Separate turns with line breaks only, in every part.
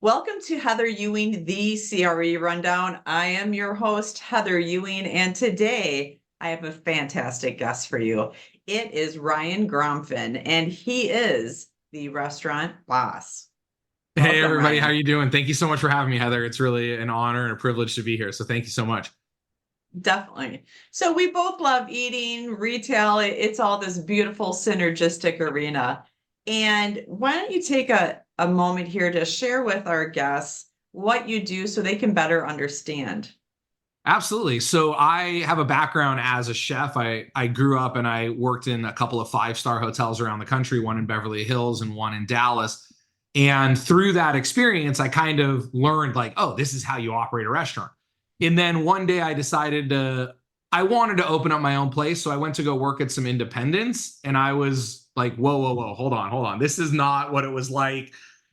Welcome to Heather Ewing, the CRE Rundown. I am your host, Heather Ewing, and today I have a fantastic guest for you. It is Ryan Gromfin, and he is the restaurant boss.
Hey
Welcome,
everybody, how
Ryan.
are you doing? Thank you so much for having me, Heather. It's really an honor and a privilege to be here. So thank you so much.
Definitely. So we both love eating, retail. It's all this beautiful synergistic arena. And why don't you take a moment here to share with our guests what you do so they can better understand?
Absolutely. So I have a background as a chef. I grew up and I worked in a couple of five-star hotels around the country, one in Beverly Hills and one in Dallas. And through that experience, I kind of learned like, oh, this is how you operate a restaurant. And then one day I wanted to open up my own place. So I went to go work at some independents and I was like, whoa, whoa, whoa, hold on, hold on. This is not what it was like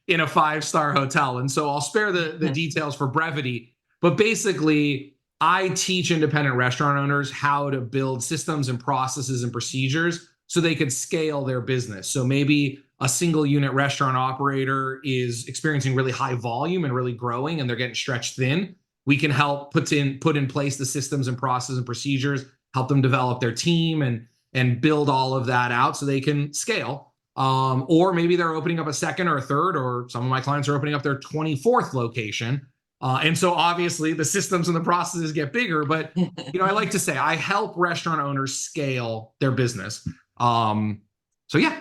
in a five-star hotel. And so I'll spare the details for brevity. But basically, I teach independent restaurant owners how to build systems and processes and procedures so they could scale their business. So maybe a single unit restaurant operator is experiencing really high volume and really growing and they're getting stretched thin. We can help put in place the systems and processes and procedures, help them develop their team and build all of that out so they can scale. Or maybe they're opening up a second or a third, or some of my clients are opening up their 24th location. And so obviously the systems and the processes get bigger, but I like to say I help restaurant owners scale their business. So yeah.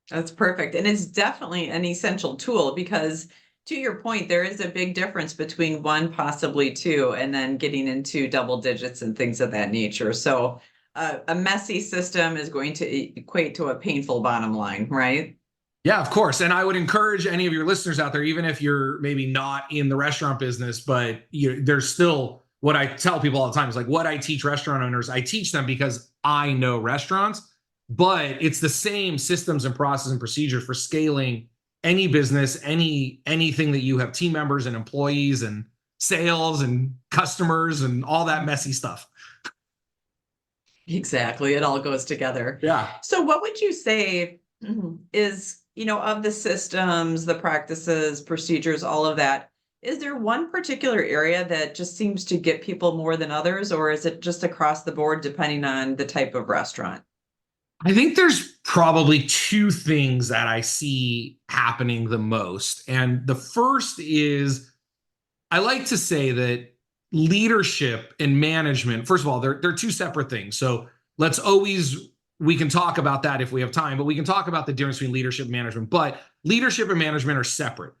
That's perfect. And it's definitely an essential tool because, to your point, there is a big difference between one, possibly two, and then getting into double digits and things of that nature. So a messy system is going to equate to a painful bottom line, right?
Yeah, of course. And I would encourage any of your listeners out there, even if you're maybe not in the restaurant business, but there's still what I tell people all the time is like what I teach restaurant owners. I teach them because I know restaurants, but it's the same systems and process and procedures for scaling any business, anything that you have team members and employees and sales and customers and all that messy stuff.
Exactly. It all goes together.
Yeah.
So what would you say is, of the systems, the practices, procedures, all of that, is there one particular area that just seems to get people more than others, or is it just across the board depending on the type of restaurant?
I think there's probably two things that I see happening the most. And the first is I like to say that leadership and management, first of all, they're two separate things. So we can talk about that if we have time, but we can talk about the difference between leadership and management. But leadership and management are separate.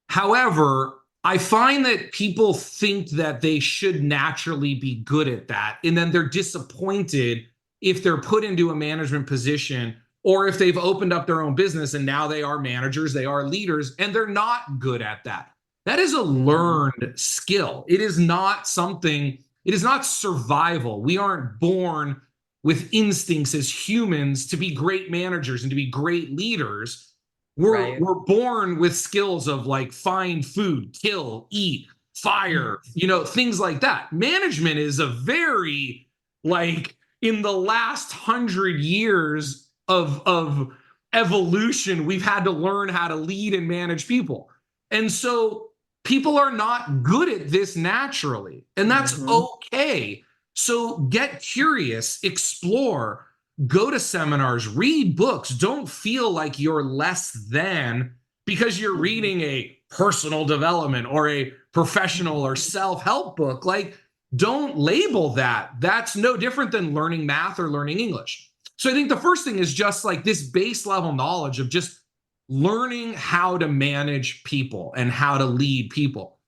However, I find that people think that they should naturally be good at that. And then they're disappointed if they're put into a management position or if they've opened up their own business and now they are managers, they are leaders, and they're not good at that. That is a learned skill. It is not survival. We aren't born with instincts as humans to be great managers and to be great leaders. We're born with skills of like find food, kill, eat, fire, things like that. Management is a very like in the last 100 years of evolution, we've had to learn how to lead and manage people. And so people are not good at this naturally, and that's okay. So get curious, explore, go to seminars, read books. Don't feel like you're less than because you're reading a personal development or a professional or self-help book. Like, don't label that. That's no different than learning math or learning English. So I think the first thing is just like this base level knowledge of just learning how to manage people and how to lead people.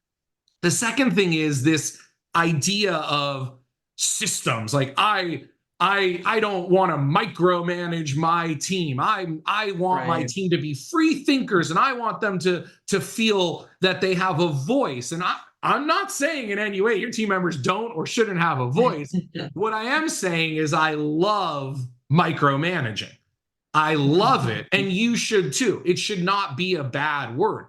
The second thing is this idea of systems. Like I don't want to micromanage my team. I want my team to be free thinkers, and I want them to feel that they have a voice. And I'm not saying in any way your team members don't or shouldn't have a voice. What I am saying is I love micromanaging. I love it. And you should too. It should not be a bad word.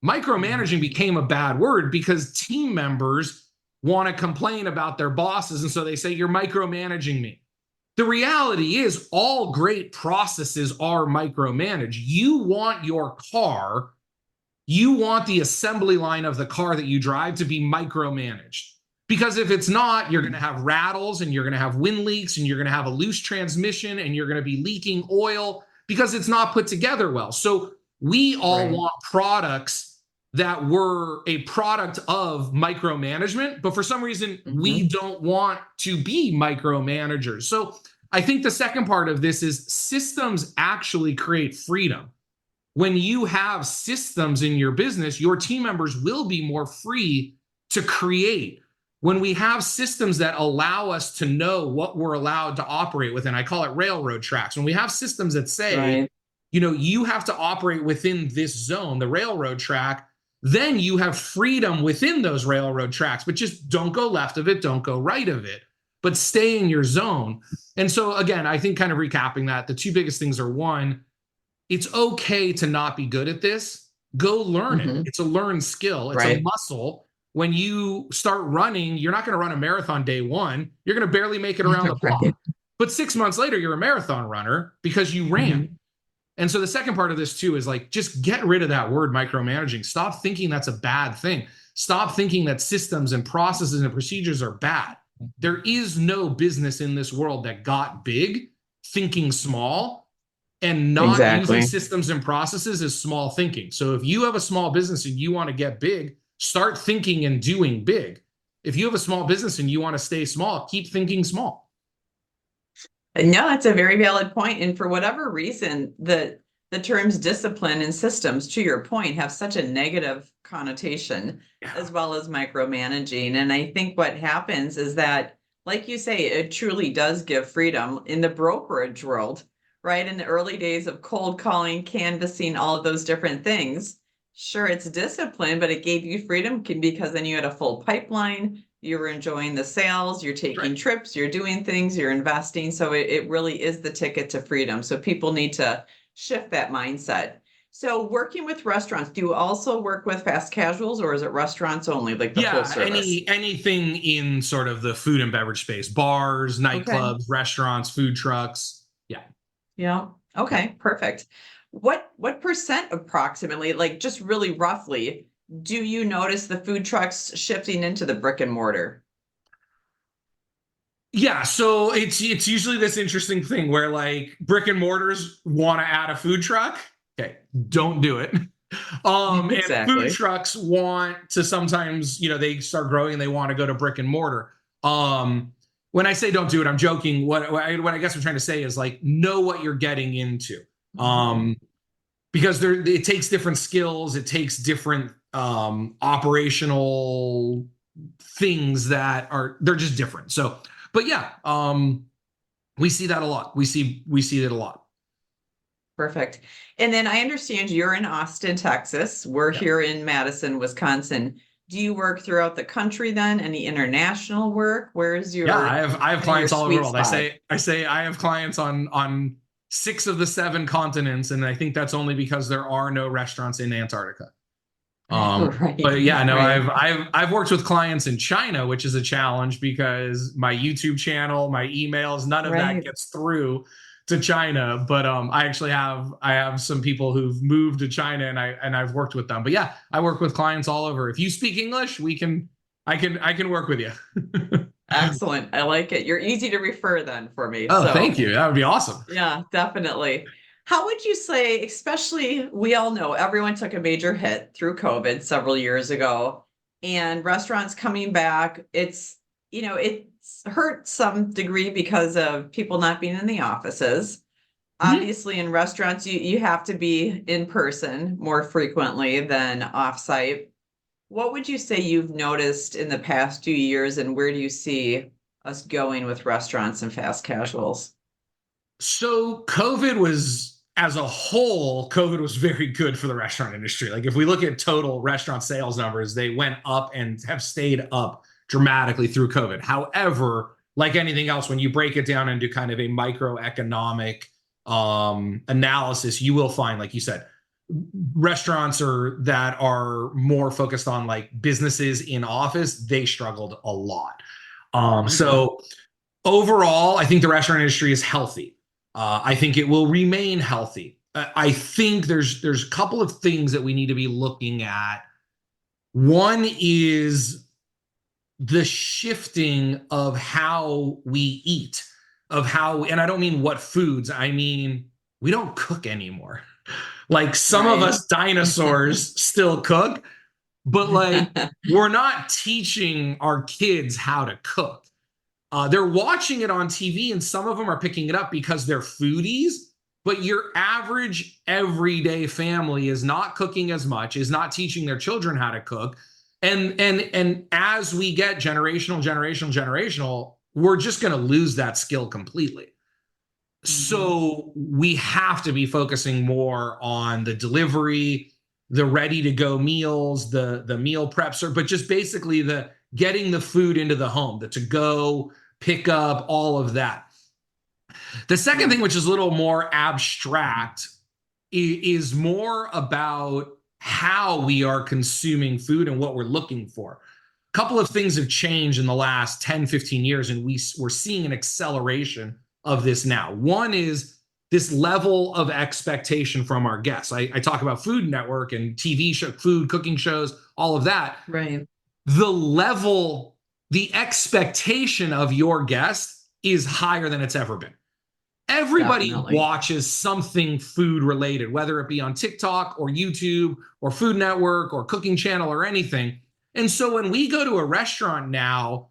Micromanaging became a bad word because team members want to complain about their bosses. And so they say, you're micromanaging me. The reality is all great processes are micromanaged. You want your car you want the assembly line of the car that you drive to be micromanaged. Because if it's not, you're going to have rattles and you're going to have wind leaks and you're going to have a loose transmission and you're going to be leaking oil because it's not put together well. So we all want products that were a product of micromanagement, but for some reason, we don't want to be micromanagers. So I think the second part of this is systems actually create freedom. When you have systems in your business, your team members will be more free to create. When we have systems that allow us to know what we're allowed to operate within, I call it railroad tracks. When we have systems that say, you know, you have to operate within this zone, the railroad track, then you have freedom within those railroad tracks, but just don't go left of it, don't go right of it, but stay in your zone. And so again, I think kind of recapping that, the two biggest things are, one, it's okay to not be good at this. Go learn it. It's a learned skill. It's a muscle. When you start running, you're not going to run a marathon day one. You're going to barely make it around the block. But 6 months later, you're a marathon runner because you ran. And so the second part of this too is like, just get rid of that word micromanaging. Stop thinking that's a bad thing. Stop thinking that systems and processes and procedures are bad. There is no business in this world that got big thinking small, and not using systems and processes is small thinking. So if you have a small business and you want to get big, start thinking and doing big. If you have a small business and you want to stay small, keep thinking small.
No, that's a very valid point. And for whatever reason, the terms discipline and systems, to your point, have such a negative connotation, as well as micromanaging. And I think what happens is that, like you say, it truly does give freedom in the brokerage world, right? In the early days of cold calling, canvassing, all of those different things. Sure, it's discipline, but it gave you freedom because then you had a full pipeline. You were enjoying the sales, you're taking trips, you're doing things, you're investing. So it really is the ticket to freedom. So people need to shift that mindset. So working with restaurants, do you also work with fast casuals, or is it restaurants only, like the full service?
Anything in sort of the food and beverage space, bars, nightclubs, restaurants, food trucks.
Yeah. Okay, perfect. What percent approximately, like just really roughly, do you notice the food trucks shifting into the brick and mortar?
Yeah, so it's usually this interesting thing where like brick and mortars want to add a food truck. Okay, don't do it. And food trucks want to sometimes, you know, they start growing and they want to go to brick and mortar. When I say don't do it, I'm joking. What I guess I'm trying to say is like, know what you're getting into. Because it takes different skills, it takes different operational things they're just different. So, but yeah, we see that a lot. We see it a lot.
Perfect. And then I understand you're in Austin, Texas. We're here in Madison, Wisconsin. Do you work throughout the country then? Any international work? Where is your?
Yeah, I have clients all over the world. I say I have clients on 6 of the 7 continents, and I think that's only because there are no restaurants in Antarctica. But yeah, no, I've worked with clients in China, which is a challenge because my YouTube channel, my emails, none of that gets through to China. But I actually have some people who've moved to China, and I've worked with them. But yeah, I work with clients all over. If you speak English, I can work with you.
Excellent. I like it. You're easy to refer then for me.
Oh, thank you. That would be awesome.
Yeah, definitely. How would you say, especially, we all know everyone took a major hit through COVID several years ago, and restaurants coming back, it's hurt some degree because of people not being in the offices. Obviously, in restaurants, you have to be in person more frequently than offsite. What would you say you've noticed in the past 2 years, and where do you see us going with restaurants and fast casuals?
So COVID was, as a whole, COVID was very good for the restaurant industry. Like if we look at total restaurant sales numbers, they went up and have stayed up dramatically through COVID. However, like anything else, when you break it down into kind of a microeconomic analysis, you will find, like you said, restaurants that are more focused on like businesses in office, they struggled a lot. So overall, I think the restaurant industry is healthy. I think it will remain healthy. I think there's a couple of things that we need to be looking at. One is the shifting of how we eat, and I don't mean what foods, I mean, we don't cook anymore. Like some of us dinosaurs still cook, but like we're not teaching our kids how to cook. They're watching it on TV, and some of them are picking it up because they're foodies. But your average everyday family is not cooking as much, is not teaching their children how to cook. And as we get generational, we're just going to lose that skill completely. So we have to be focusing more on the delivery, the ready to go meals, the meal preps, but just basically the getting the food into the home, the to go, pick up, all of that. The second thing, which is a little more abstract, is more about how we are consuming food and what we're looking for. A couple of things have changed in the last 10, 15 years, and we're seeing an acceleration of this now. One is this level of expectation from our guests. I talk about Food Network and TV show, food cooking shows, all of that.
Right.
The expectation of your guest is higher than it's ever been. Everybody watches something food related, whether it be on TikTok or YouTube or Food Network or Cooking Channel or anything. And so when we go to a restaurant now,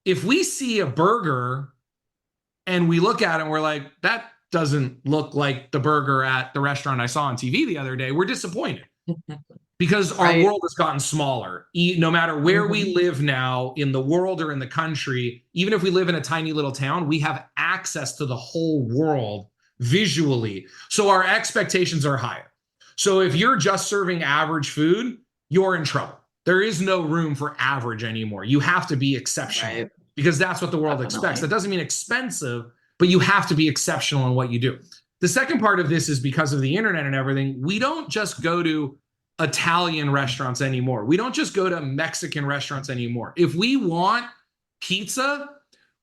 if we see a burger and we look at it and we're like, that doesn't look like the burger at the restaurant I saw on TV the other day, we're disappointed. Because our world has gotten smaller. No matter where we live now in the world or in the country, even if we live in a tiny little town, we have access to the whole world visually. So our expectations are higher. So if you're just serving average food, you're in trouble. There is no room for average anymore. You have to be exceptional because that's what the world expects. That doesn't mean expensive, but you have to be exceptional in what you do. The second part of this is because of the internet and everything, we don't just go to Italian restaurants anymore. We don't just go to Mexican restaurants anymore. If we want pizza,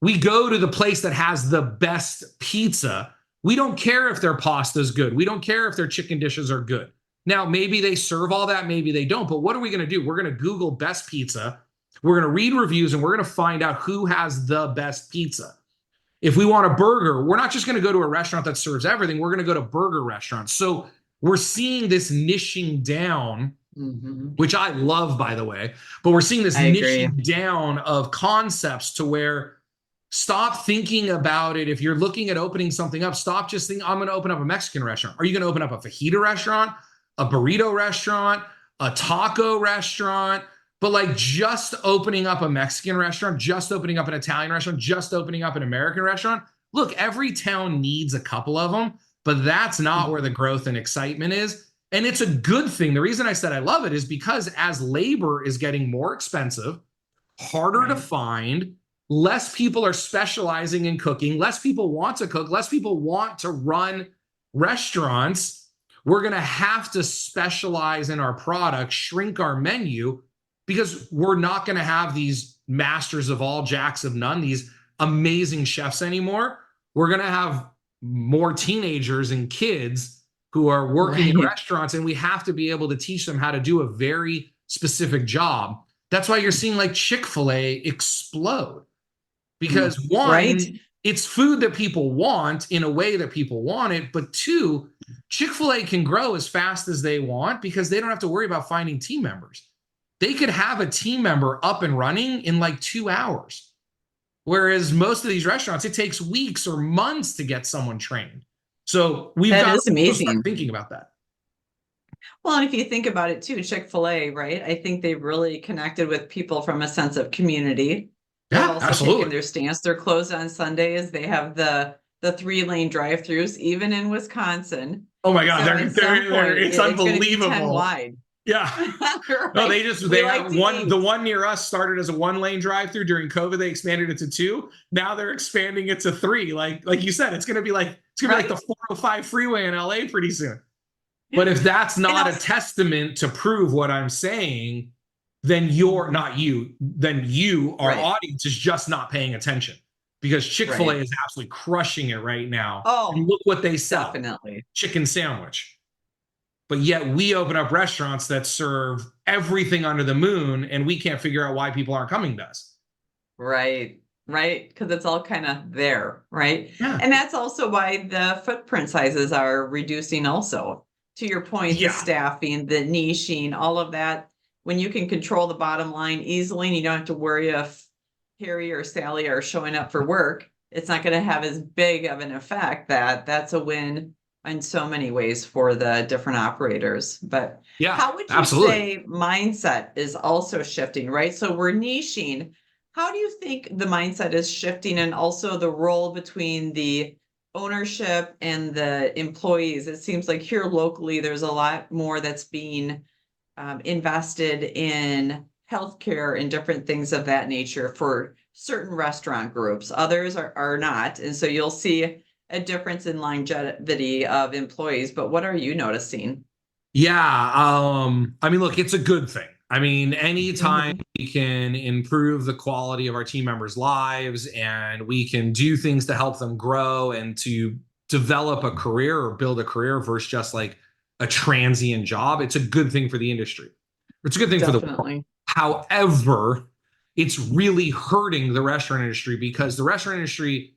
we go to the place that has the best pizza. We don't care if their pasta is good. We don't care if their chicken dishes are good. Now, maybe they serve all that, maybe they don't, but what are we going to do? We're going to Google best pizza. We're going to read reviews and we're going to find out who has the best pizza. If we want a burger, we're not just going to go to a restaurant that serves everything. We're going to go to burger restaurants. So we're seeing this niching down, which I love, by the way, but we're seeing this niching down of concepts to where stop thinking about it. If you're looking at opening something up, stop just thinking, I'm going to open up a Mexican restaurant. Are you going to open up a fajita restaurant, a burrito restaurant, a taco restaurant? But like just opening up a Mexican restaurant, just opening up an Italian restaurant, just opening up an American restaurant. Look, every town needs a couple of them. But that's not where the growth and excitement is. And it's a good thing. The reason I said I love it is because as labor is getting more expensive, harder to find, less people are specializing in cooking, less people want to cook, less people want to run restaurants. We're going to have to specialize in our product, shrink our menu, because we're not going to have these masters of all, jacks of none, these amazing chefs anymore. We're going to have more teenagers and kids who are working in restaurants, and we have to be able to teach them how to do a very specific job. That's why you're seeing like Chick-fil-A explode, because one, it's food that people want in a way that people want it, but two, Chick-fil-A can grow as fast as they want because they don't have to worry about finding team members. They could have a team member up and running in like 2 hours. Whereas most of these restaurants, it takes weeks or months to get someone trained. So we've got to start thinking about that.
Well, and if you think about it too, Chick-fil-A, right? I think they've really connected with people from a sense of community.
Yeah, also absolutely.
Taken their stance. They're closed on Sundays. They have the 3-lane drive-throughs, even in Wisconsin.
Oh my God, it's unbelievable.
10 wide.
Yeah. No, they have the one near us started as a 1-lane drive-through during COVID. They expanded it to 2. Now they're expanding it to 3. Like you said, it's gonna be like the 405 freeway in LA pretty soon. But if that's not a testament to prove what I'm saying, then our audience is just not paying attention. because Chick-fil-A
Right.
is absolutely crushing it right now. And
Oh,
look what they sell.
definitely.
Chicken sandwich. But yet we open up restaurants that serve everything under the moon, and we can't figure out why people aren't coming to us.
Right. Right. Because it's all kind of there. Right.
Yeah.
And that's also why the footprint sizes are reducing also. To your point, the
Yeah.
staffing, the niching, all of that. When you can control the bottom line easily and you don't have to worry if Harry or Sally are showing up for work, it's not going to have as big of an effect. That's a win in so many ways for the different operators. But
Yeah,
how would you
absolutely.
say mindset is also shifting, right? So we're niching. How do you think the mindset is shifting and also the role between the ownership and the employees? It seems like here locally, there's a lot more that's being invested in healthcare and different things of that nature for certain restaurant groups. Others are not. And so you'll see a difference in longevity of employees. But what are you noticing?
Yeah, I mean, look, it's a good thing. I mean, anytime we can improve the quality of our team members' lives and we can do things to help them grow and to develop a career or build a career versus just like a transient job, it's a good thing for the industry. It's a good thing for the world.
Definitely.
However, it's really hurting the restaurant industry because the restaurant industry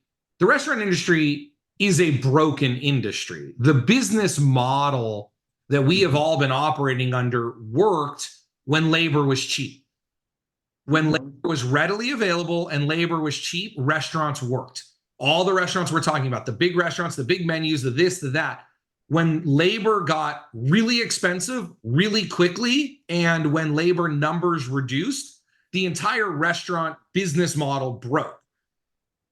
is a broken industry. The business model that we have all been operating under worked when labor was cheap. When labor was readily available and labor was cheap, restaurants worked. All the restaurants we're talking about, the big restaurants, the big menus, the this, the that. When labor got really expensive really quickly, and when labor numbers reduced, the entire restaurant business model broke.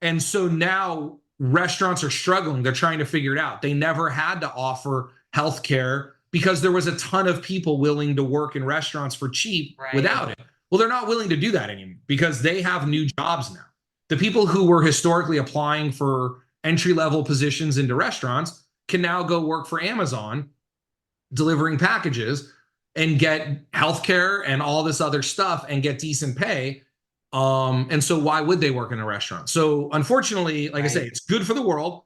And so now restaurants are struggling. They're trying to figure it out. They never had to offer healthcare because there was a ton of people willing to work in restaurants for cheap without it. Well, they're not willing to do that anymore because they have new jobs now. The people who were historically applying for entry-level positions into restaurants can now go work for Amazon delivering packages and get healthcare and all this other stuff and get decent pay. And so why would they work in a restaurant? So unfortunately, like I say, it's good for the world.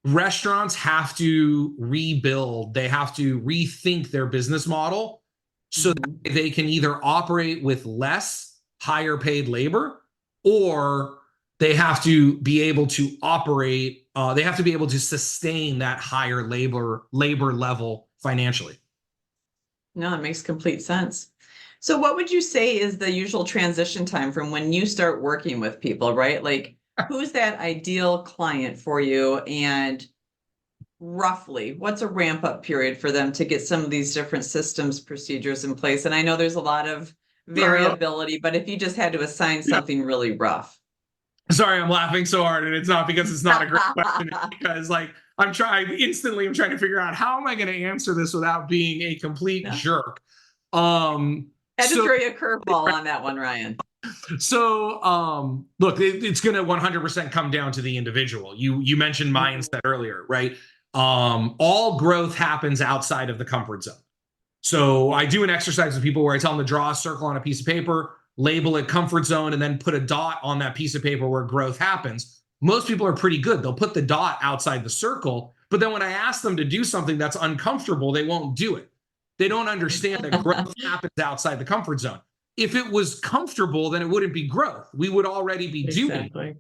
Restaurants have to rebuild. They have to rethink their business model so that they can either operate with less higher paid labor, or they have to be able to operate. They have to be able to sustain that higher labor level financially.
No, it makes complete sense. So what would you say is the usual transition time from when you start working with people, right? Like who's that ideal client for you, and roughly what's a ramp up period for them to get some of these different systems, procedures in place? And I know there's a lot of variability, but if you just had to assign something really rough.
Sorry, I'm laughing so hard, and it's not because it's not a great question. It's because like I'm trying to figure out how am I going to answer this without being a complete jerk.
Had to throw you a curveball on that one, Ryan.
So look, it's going to 100% come down to the individual. You mentioned mindset earlier, right? All growth happens outside of the comfort zone. So I do an exercise with people where I tell them to draw a circle on a piece of paper, label it comfort zone, and then put a dot on that piece of paper where growth happens. Most people are pretty good. They'll put the dot outside the circle, but then when I ask them to do something that's uncomfortable, they won't do it. They don't understand that growth happens outside the comfort zone. If it was comfortable, then it wouldn't be growth. We would already be doing it.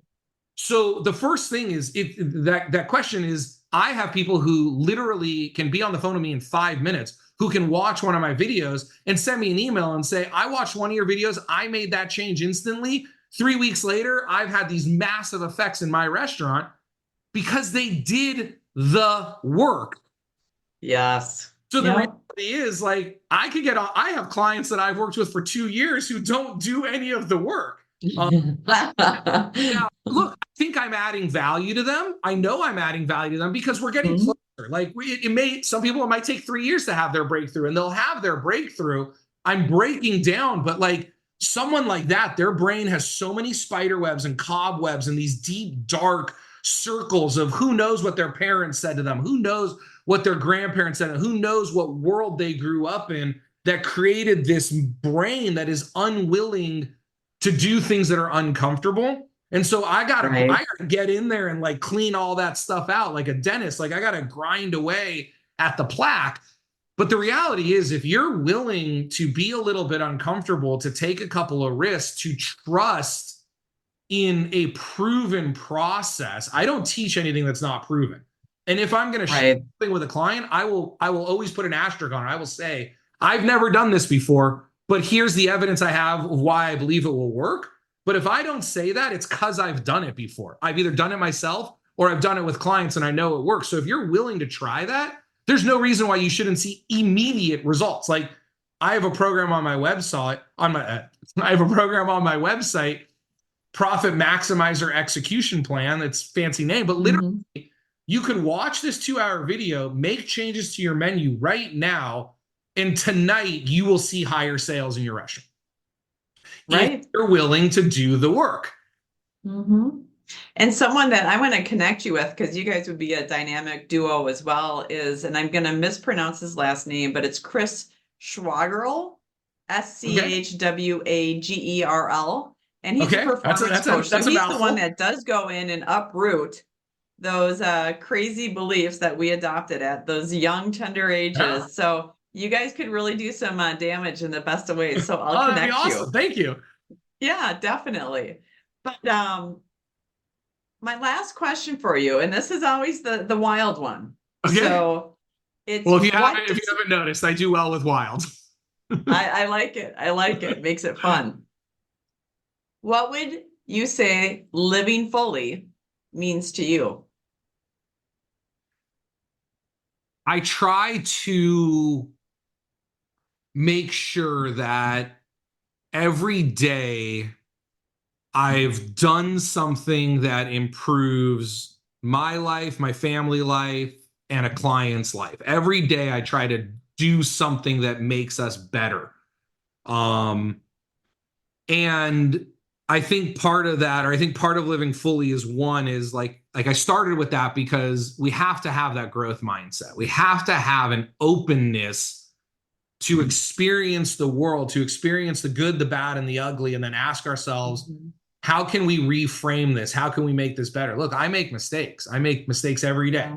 So the first thing is that question is, I have people who literally can be on the phone with me in 5 minutes, who can watch one of my videos and send me an email and say, I watched one of your videos. I made that change instantly. 3 weeks later, I've had these massive effects in my restaurant because they did the work.
Yes.
So the reality is, like, I have clients that I've worked with for 2 years who don't do any of the work. Now, look, I think I'm adding value to them. I know I'm adding value to them because we're getting closer. Like some people, it might take 3 years to have their breakthrough, and they'll have their breakthrough. I'm breaking down, but like someone like that, their brain has so many spider webs and cobwebs and these deep, dark circles of who knows what their parents said to them, who knows what their grandparents said, and who knows what world they grew up in, that created this brain that is unwilling to do things that are uncomfortable. And so I
Right.
gotta get in there and like clean all that stuff out like a dentist. Like I gotta grind away at the plaque. But the reality is, if you're willing to be a little bit uncomfortable, to take a couple of risks, to trust in a proven process, I don't teach anything that's not proven. And if I'm going to share
Right.
something with a client, I will always put an asterisk on it. I will say, I've never done this before, but here's the evidence I have of why I believe it will work. But if I don't say that, it's because I've done it before. I've either done it myself or I've done it with clients and I know it works. So if you're willing to try that, there's no reason why you shouldn't see immediate results. Like I have a program on my website, I have a program on my website, Profit Maximizer Execution Plan. That's fancy name, but literally
Mm-hmm.
you can watch this 2-hour video, make changes to your menu right now, and tonight you will see higher sales in your restaurant. If
Right.
you're willing to do the work.
Mm-hmm. And someone that I want to connect you with, because you guys would be a dynamic duo as well, is, and I'm going to mispronounce his last name, but it's Chris Schwagerl,
Okay.
Schwagerl. And he's a
Okay.
performance coach. So
That's a
he's the one
mouthful.
that does go in and uproot those crazy beliefs that we adopted at those young, tender ages.
Yeah.
So you guys could really do some damage in the best of ways. So I'll
Oh, that'd be
connect you.
awesome. Thank you.
Yeah, definitely. But my last question for you, and this is always the wild one.
Okay.
So it's
Well, if you haven't noticed, I do well with wild.
I like it. I like it. Makes it fun. What would you say living fully means to you?
I try to make sure that every day I've done something that improves my life, my family life, and a client's life. Every day I try to do something that makes us better. Um, and I think part of that, or I think part of living fully is one is like I started with that because we have to have that growth mindset. We have to have an openness to experience the world, to experience the good, the bad, and the ugly, and then ask ourselves, how can we reframe this? How can we make this better? Look, I make mistakes. I make mistakes every day.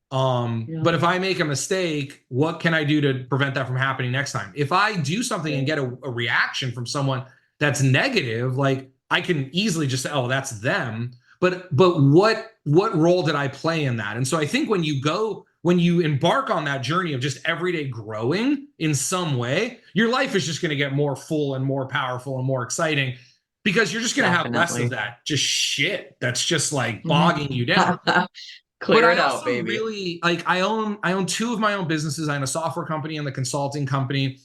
But if I make a mistake, what can I do to prevent that from happening next time? If I do something and get a reaction from someone that's negative, like I can easily just say, oh, that's them. But what role did I play in that? And so I think when you embark on that journey of just everyday growing in some way, your life is just going to get more full and more powerful and more exciting because you're just going to have less of that just shit that's just like bogging you down.
Clear
But
it
I
out,
also
baby.
really like I own two of my own businesses. I own a software company and the consulting company.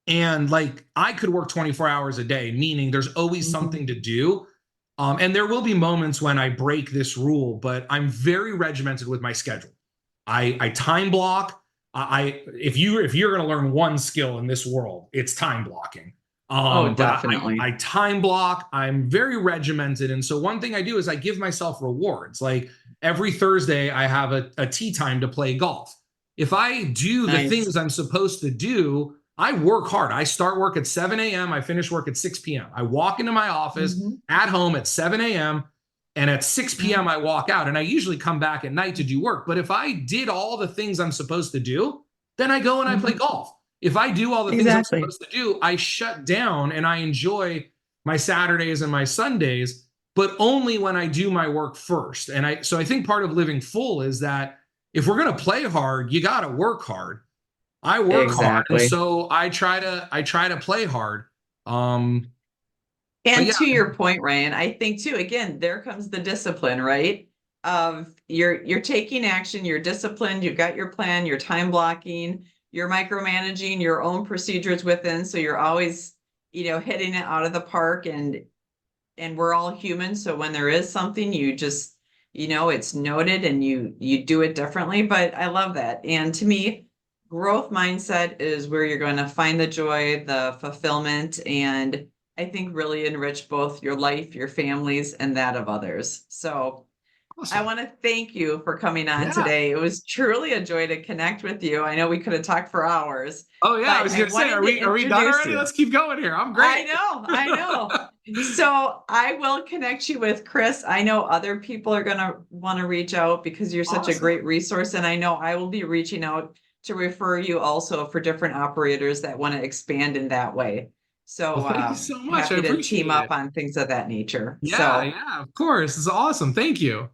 And like I could work 24 hours a day, meaning there's always something to do. And there will be moments when I break this rule, but I'm very regimented with my schedule. I time block. If you're going to learn one skill in this world, it's time blocking.
Definitely.
I time block. I'm very regimented, and so one thing I do is I give myself rewards. Like every Thursday, I have a tea time to play golf. If I do the things I'm supposed to do, I work hard. I start work at 7 a.m. I finish work at 6 p.m. I walk into my office at home at 7 a.m. and at 6 p.m. I walk out, and I usually come back at night to do work. But if I did all the things I'm supposed to do, then I go and I play golf. If I do all the things I'm supposed to do, I shut down and I enjoy my Saturdays and my Sundays, but only when I do my work first. And so I think part of living full is that if we're going to play hard, you got to work hard. I work hard, and so I try to play hard.
And to your point, Ryan, I think too, again, there comes the discipline, right? Of you're taking action, you're disciplined, you've got your plan, you're time blocking, you're micromanaging your own procedures within. So you're always, hitting it out of the park, and we're all human. So when there is something, you just, it's noted and you do it differently. But I love that. And to me, growth mindset is where you're going to find the joy, the fulfillment, and I think really enrich both your life, your families, and that of others. So
Awesome.
I want to thank you for coming on
Yeah.
today. It was truly a joy to connect with you. I know we could have talked for hours.
Oh yeah, I
but
was gonna say, are we done
introduce
already?
you.
Let's keep going here. I'm great.
I know. So I will connect you with Chris. I know other people are gonna want to reach out because you're such a great resource. And I know I will be reaching out to refer you also for different operators that want to expand in that way. So
Well, thank you so much. I
happy to
appreciate
team up
it.
on things of that nature.
Yeah,
So
yeah, of course. It's awesome. Thank you.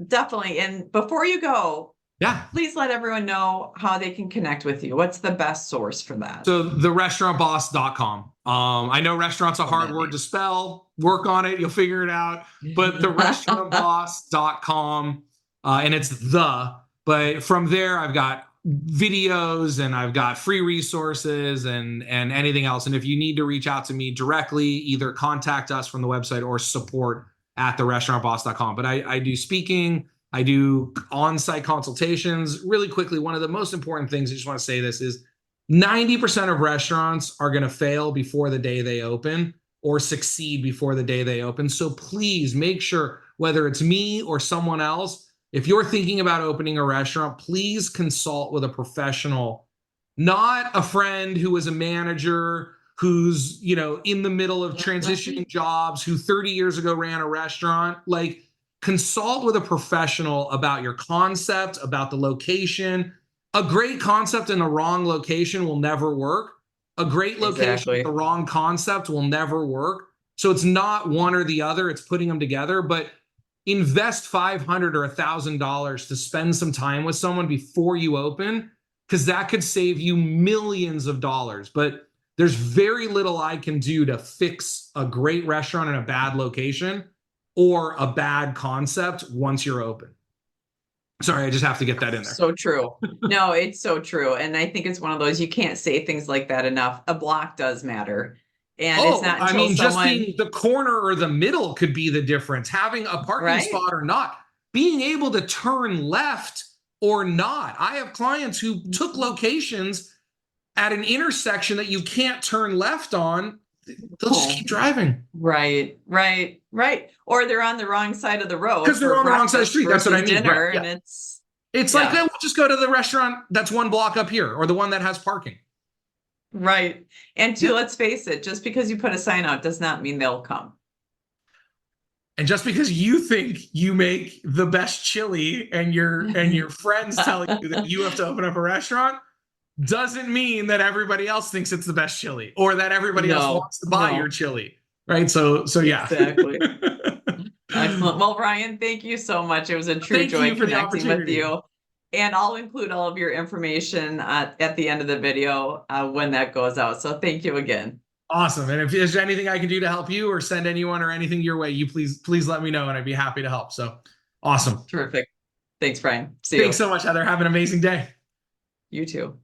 definitely. And before you go,
Yeah.
please let everyone know how they can connect with you. What's the best source for that?
So therestaurantboss.com. I know restaurant's a hard word to spell. Work on it. You'll figure it out. But therestaurantboss.com, and it's but from there, I've got videos and I've got free resources and anything else. And if you need to reach out to me directly, either contact us from the website or support at therestaurantboss.com. But I do speaking, I do on-site consultations. Really quickly, one of the most important things, I just want to say this, is 90% of restaurants are going to fail before the day they open or succeed before the day they open. So please make sure, whether it's me or someone else, if you're thinking about opening a restaurant, please consult with a professional, not a friend who is a manager, who's, in the middle of transitioning jobs, who 30 years ago ran a restaurant. Like, consult with a professional about your concept, about the location. A great concept in the wrong location will never work. A great location with the wrong concept will never work. So it's not one or the other, it's putting them together. But invest $500 or $1,000 to spend some time with someone before you open, because that could save you millions of dollars. But there's very little I can do to fix a great restaurant in a bad location or a bad concept once you're open. Sorry, I just have to get that in there.
So true. No, it's so true. And I think it's one of those, you can't say things like that enough. A block does matter. And it's not until
just being the corner or the middle could be the difference. Having a parking spot or not. Being able to turn left or not. I have clients who took locations at an intersection that you can't turn left on. They'll just keep driving.
Right. Or they're on the wrong side of the road.
Because they're on the wrong side of the street. That's what I mean.
Dinner,
yeah.
And
it's like, we'll just go to the restaurant that's one block up here, or the one that has parking.
Right. And let's face it, just because you put a sign out does not mean they'll come.
And just because you think you make the best chili and your friends tell you that you have to open up a restaurant doesn't mean that everybody else thinks it's the best chili or that everybody else wants to buy your chili. Right. So yeah.
Exactly. Excellent. Well, Ryan, thank you so much. It was a true joy connecting with you. And I'll include all of your information at the end of the video when that goes out. So thank you again.
Awesome. And if there's anything I can do to help you or send anyone or anything your way, you please let me know and I'd be happy to help. So awesome.
Terrific. Thanks, Brian. See you.
Thanks so much, Heather. Have an amazing day.
You too.